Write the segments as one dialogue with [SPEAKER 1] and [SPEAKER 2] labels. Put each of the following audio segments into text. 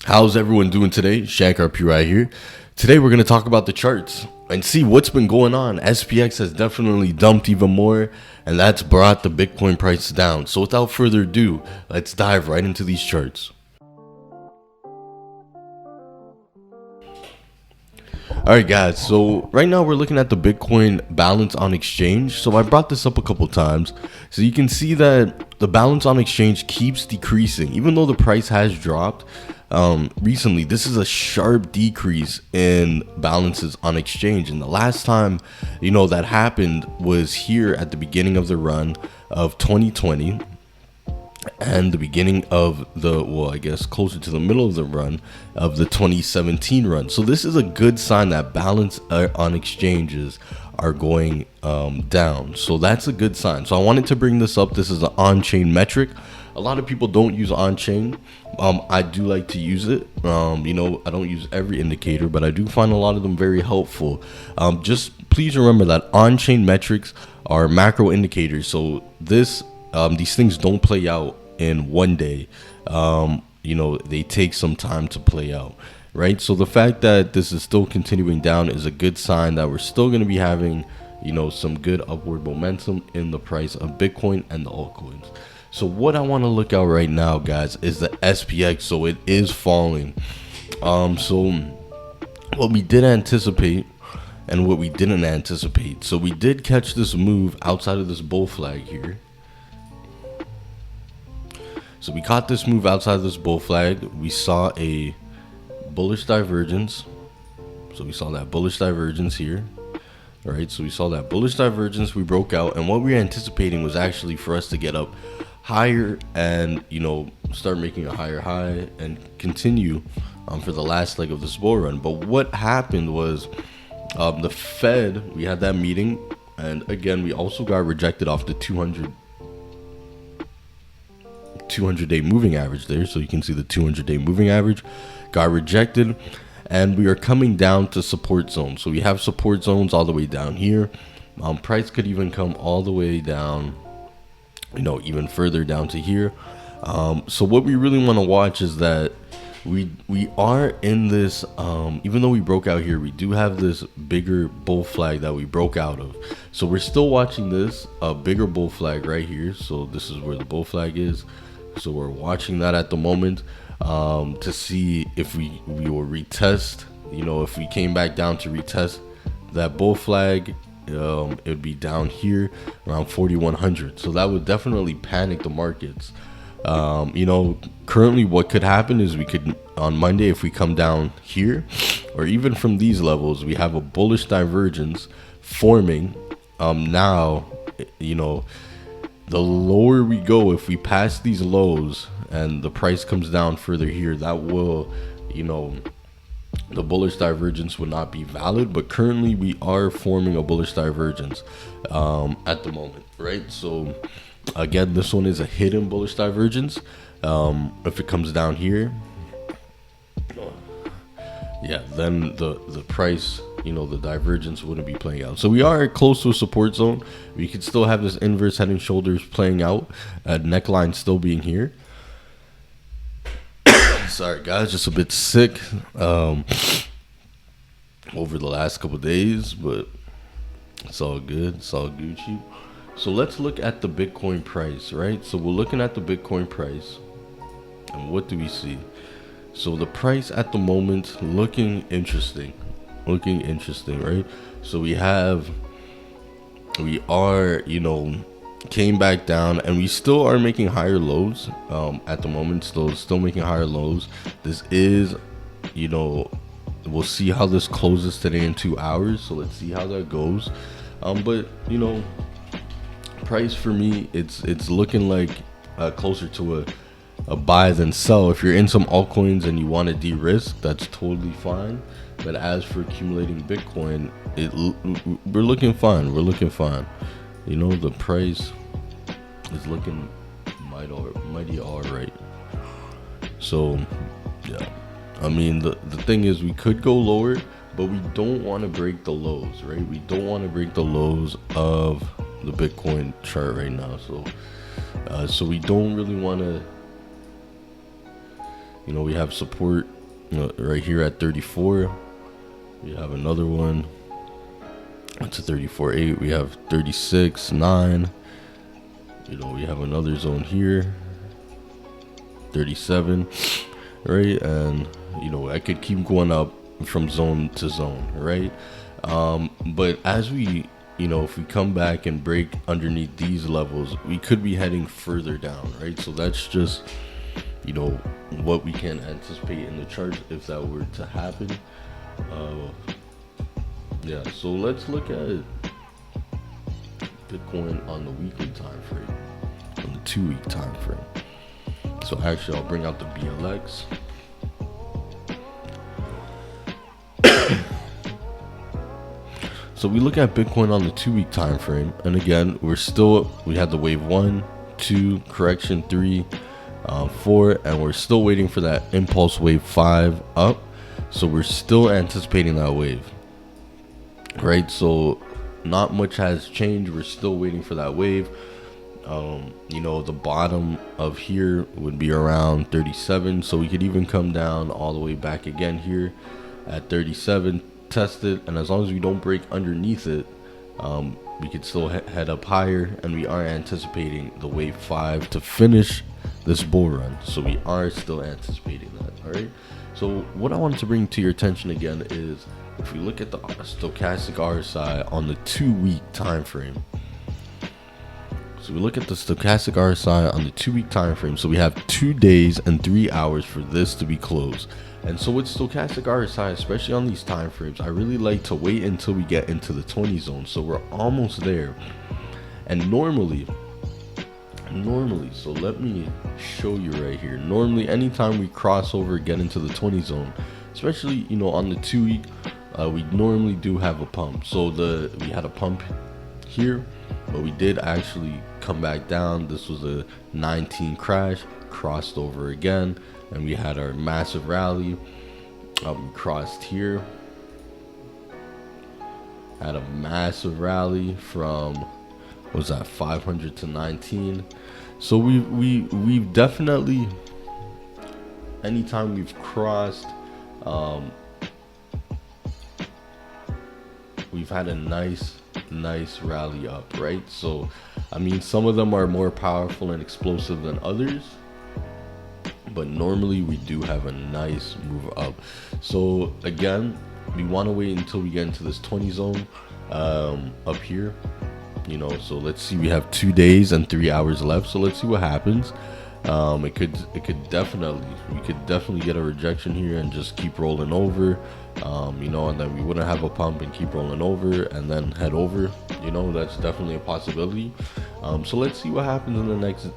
[SPEAKER 1] How's everyone doing today? Shankar P right here. Today we're going to talk about the charts and see what's been going on. SPX has definitely dumped even more, and that's brought the Bitcoin price down. So without further ado, let's dive right into these charts. Alright guys, so right now we're looking at the Bitcoin balance on exchange. So I brought this up a couple times. So you can see that the balance on exchange keeps decreasing, even though the price has dropped. Recently, this is a sharp decrease in balances on exchange. And the last time, that happened was here at the beginning of the run of 2020. And the beginning of closer to the middle of the run of the 2017 run. So this is a good sign that balance on exchanges are going down. So that's a good sign. So I wanted to bring this up. This is an on-chain metric. A lot of people don't use on-chain. I do like to use it. I don't use every indicator, but I do find a lot of them very helpful. Just please remember that on-chain metrics are macro indicators. So these things don't play out in one day. They take some time to play out, right? So the fact that this is still continuing down is a good sign that we're still going to be having, some good upward momentum in the price of Bitcoin and the altcoins. So what I want to look at right now, guys, is the SPX. So it is falling. So what we did anticipate and what we didn't anticipate. So we did catch this move outside of this bull flag here. So we caught this move outside of this bull flag. We saw a bullish divergence. So we saw that bullish divergence here. All right, so we saw that bullish divergence. We broke out, and what we were anticipating was actually for us to get up higher and start making a higher high and continue for the last leg of this bull run. But what happened was the Fed, we had that meeting, and again we also got rejected off the 200-day moving average there. So you can see the 200-day moving average got rejected, and we are coming down to support zones. So we have support zones all the way down here. Price could even come all the way down, even further down to here. So what we really want to watch is that we are in this, even though we broke out here, we do have this bigger bull flag that we broke out of. So we're still watching this bigger bull flag right here. So this is where the bull flag is. So we're watching that at the moment to see if we will retest. If we came back down to retest that bull flag, it would be down here around 4,100. So that would definitely panic the markets. Currently what could happen is we could, on Monday, if we come down here or even from these levels, we have a bullish divergence forming. Now, the lower we go, if we pass these lows and the price comes down further here, that will, the bullish divergence would not be valid. But currently we are forming a bullish divergence at the moment, right? So again, this one is a hidden bullish divergence. If it comes down here, then the price, the divergence wouldn't be playing out. So we are close to a support zone. We could still have this inverse head and shoulders playing out, neckline still being here. Sorry guys, just a bit sick over the last couple days, but it's all good. It's all Gucci. So let's look at the Bitcoin price, right? So we're looking at the Bitcoin price, and what do we see? So the price at the moment looking interesting, right? So we are, came back down, and we still are making higher lows at the moment, still making higher lows. This is, we'll see how this closes today in 2 hours. So let's see how that goes. But price for me, it's looking like closer to a buy than sell. If you're in some altcoins and you want to de-risk, that's totally fine. But as for accumulating Bitcoin, we're looking fine. The price is looking mighty all right. So yeah, the thing is, we could go lower, but we don't want to break the lows, right? We don't want to break the lows of the Bitcoin chart right now. So we don't really want to, we have support right here at 34. We have another one. It's a 34.8. We have 36.9. You know, we have another zone here, 37, right? And you know, I could keep going up from zone to zone, right? But as we, you know, if we come back and break underneath these levels, we could be heading further down, right? So that's just, you know, what we can anticipate in the chart if that were to happen. Yeah, so let's look at Bitcoin on the weekly time frame, on the 2-week time frame. So actually, I'll bring out the BLX. So we look at Bitcoin on the 2-week time frame, and again, we had the wave 1, 2, correction 3, 4, and we're still waiting for that impulse wave 5 up. So we're still anticipating that wave, right? So not much has changed. We're still waiting for that wave. You know, the bottom of here would be around 37, so we could even come down all the way back again here at 37, test it, and as long as we don't break underneath it, we could still head up higher, and we are anticipating the wave 5 to finish this bull run. So we are still anticipating that. All right, so what I wanted to bring to your attention again is, if we look at the stochastic RSI on the 2-week time frame. So we look at the stochastic RSI on the 2-week time frame. So we have 2 days and 3 hours for this to be closed. And so with stochastic RSI, especially on these time frames, I really like to wait until we get into the 20 zone. So we're almost there. And normally, so let me show you right here. Normally, anytime we cross over, get into the 20 zone, especially, you know, on the 2-week, we normally do have a pump. So we had a pump here, but we did actually come back down. This was a 19 crash, crossed over again, and we had our massive rally. We crossed here, had a massive rally from, what was that, 500 to 19. So we've definitely, anytime we've crossed, we've had a nice rally up, right? So I mean, some of them are more powerful and explosive than others, but normally we do have a nice move up. So again, we want to wait until we get into this 20 zone up here, you know. So let's see, we have 2 days and 3 hours left, so let's see what happens. We could definitely get a rejection here and just keep rolling over, you know, and then we wouldn't have a pump and keep rolling over and then head over, you know. That's definitely a possibility. So let's see what happens in the next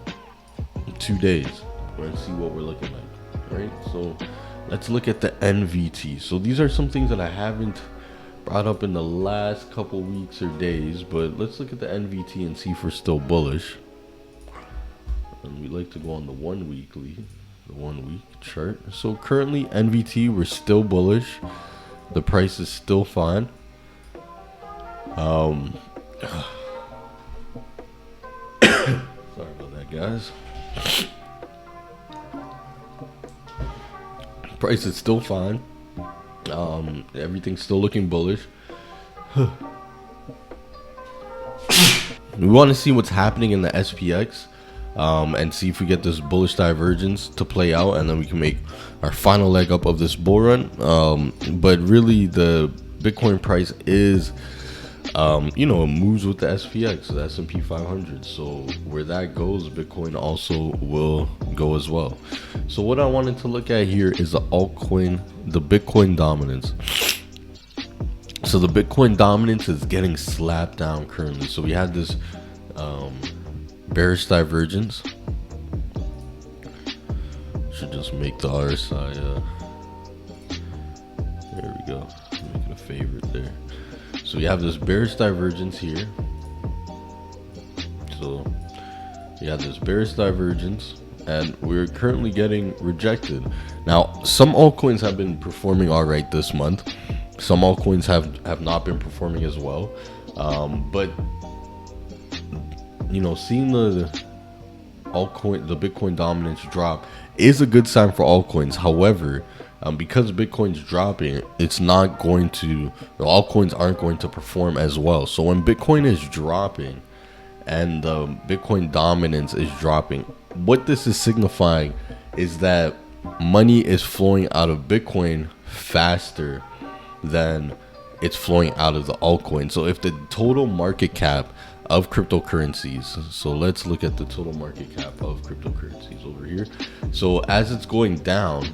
[SPEAKER 1] 2 days. We're gonna see what we're looking like, right? So let's look at the NVT. So these are some things that I haven't brought up in the last couple weeks or days, but let's look at the NVT and see if we're still bullish. And we like to go on the 1 week chart. So currently NVT, we're still bullish. The price is still fine. Sorry about that, guys. Price is still fine. Everything's still looking bullish. We want to see what's happening in the SPX, and see if we get this bullish divergence to play out, and then we can make our final leg up of this bull run. But really, the Bitcoin price is, you know, it moves with the SPX, the S&P 500. So where that goes, Bitcoin also will go as well. So what I wanted to look at here is the altcoin, the Bitcoin dominance. So the Bitcoin dominance is getting slapped down currently. So we had this bearish divergence. Should just make the RSI, there we go, making a favorite there. So we have this bearish divergence here. So we have this bearish divergence, and we're currently getting rejected. Now, some altcoins have been performing all right this month. Some altcoins have not been performing as well. But you know, seeing the Bitcoin dominance drop is a good sign for altcoins. However, because Bitcoin's dropping, it's not going to, the altcoins aren't going to perform as well. So when Bitcoin is dropping and Bitcoin dominance is dropping, what this is signifying is that money is flowing out of Bitcoin faster than it's flowing out of the altcoin. So if the total market cap of cryptocurrencies, so let's look at the total market cap of cryptocurrencies over here. So as it's going down,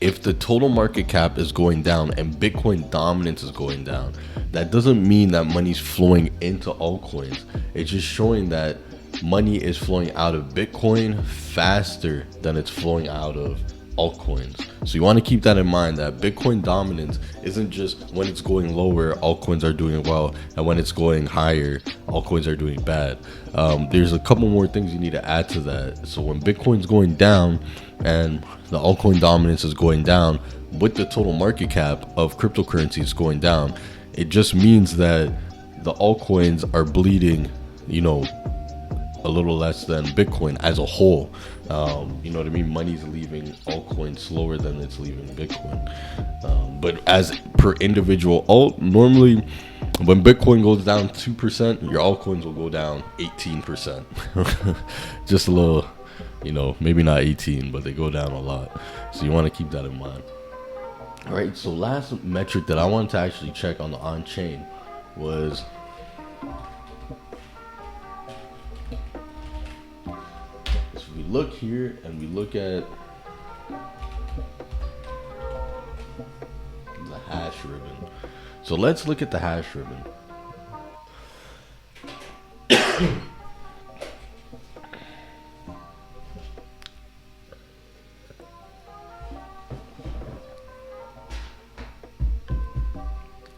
[SPEAKER 1] if the total market cap is going down and Bitcoin dominance is going down, that doesn't mean that money's flowing into altcoins. It's just showing that money is flowing out of Bitcoin faster than it's flowing out of altcoins. So you want to keep that in mind, that Bitcoin dominance isn't just when it's going lower, altcoins are doing well, and when it's going higher, altcoins are doing bad. There's a couple more things you need to add to that. So when Bitcoin's going down and the altcoin dominance is going down, with the total market cap of cryptocurrencies going down, it just means that the altcoins are bleeding, you know, a little less than Bitcoin as a whole. You know what I mean? Money's leaving altcoins slower than it's leaving Bitcoin. But as per individual alt, normally when Bitcoin goes down 2%, your altcoins will go down 18%. Just a little, you know, maybe not 18, but they go down a lot. So you want to keep that in mind. All right, so last metric that I wanted to actually check on the on-chain was we look here and we look at the hash ribbon. So let's look at the hash ribbon.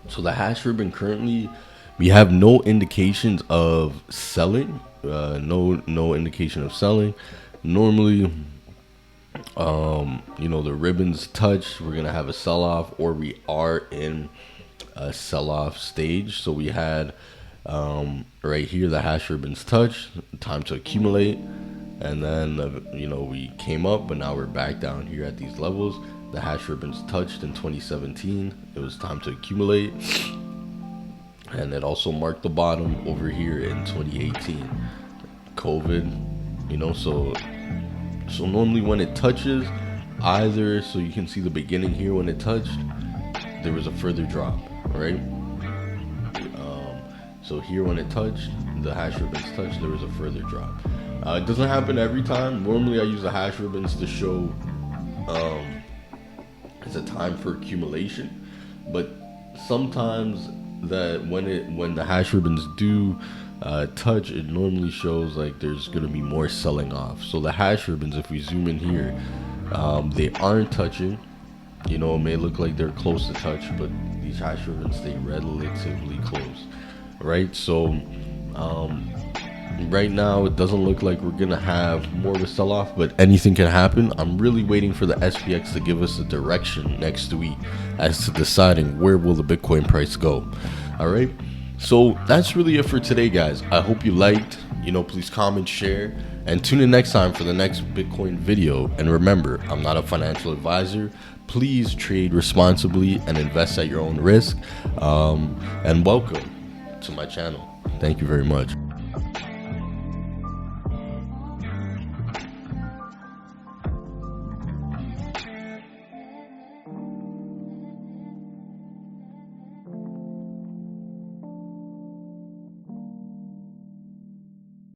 [SPEAKER 1] So the hash ribbon currently, we have no indications of selling. No indication of selling. Normally, you know, the ribbons touch, we're gonna have a sell-off, or we are in a sell-off stage. So we had right here the hash ribbons touch, time to accumulate, and then you know, we came up, but now we're back down here at these levels. The hash ribbons touched in 2017. It was time to accumulate, and it also marked the bottom over here in 2018. COVID, you know, so normally when it touches either, so you can see the beginning here, when it touched, there was a further drop, right? So here when it touched, the hash ribbons touched, there was a further drop. It doesn't happen every time. Normally I use the hash ribbons to show it's a time for accumulation, but sometimes that when the hash ribbons do touch, it normally shows like there's gonna be more selling off. So the hash ribbons, if we zoom in here, they aren't touching. You know, it may look like they're close to touch, but these hash ribbons stay relatively close, right? So right now it doesn't look like we're gonna have more of a sell-off, but anything can happen. I'm really waiting for the SPX to give us a direction next week as to deciding where will the Bitcoin price go. All right, so that's really it for today, guys. I hope you liked. You know, please comment, share, and tune in next time for the next Bitcoin video. And remember, I'm not a financial advisor. Please trade responsibly and invest at your own risk. And welcome to my channel. Thank you very much.